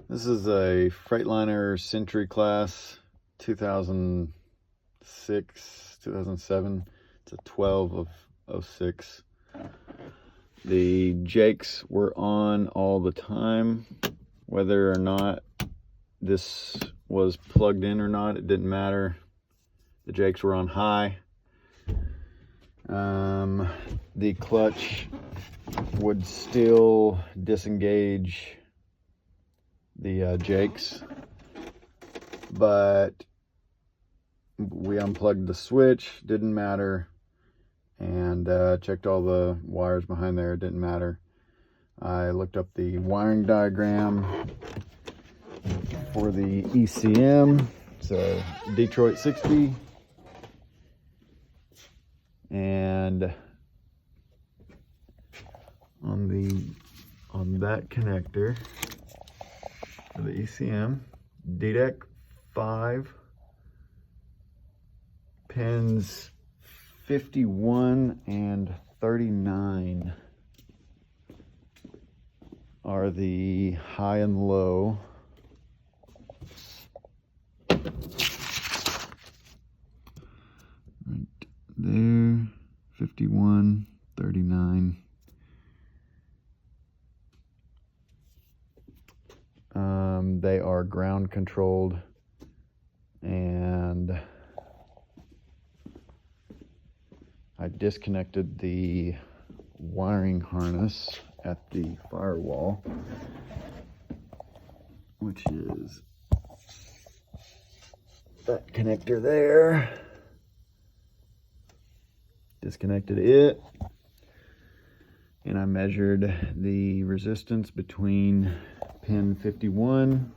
This is a Freightliner Century class, 2006, 2007. It's a 12 of 06. The jakes were on all the time. Whether or not this was plugged in or not, it didn't matter. The jakes were on high. The clutch would still disengage the jakes, but we unplugged the switch, didn't matter, and checked all the wires behind there, didn't matter. I looked up the wiring diagram for the ECM. It's a Detroit 60, and on that connector for the ECM, DDEC 5 pins 51 and 39 are the high and low. Right there, 51, 39. They are ground controlled, and I disconnected the wiring harness at the firewall, which is that connector there. Disconnected it, and I measured the resistance between pin 51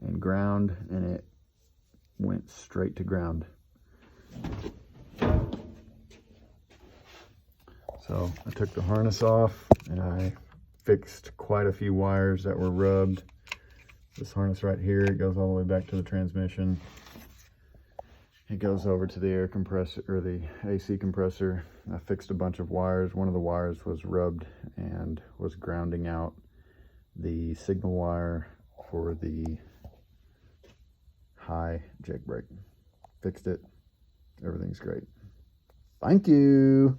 and ground, and it went straight to ground. So I took the harness off and I fixed quite a few wires that were rubbed. This harness right here, it goes all the way back to the transmission. It goes over to the air compressor, or the AC compressor. I fixed a bunch of wires. One of the wires was rubbed and was grounding out the signal wire for the high jake brake. Fixed it. Everything's great. Thank you.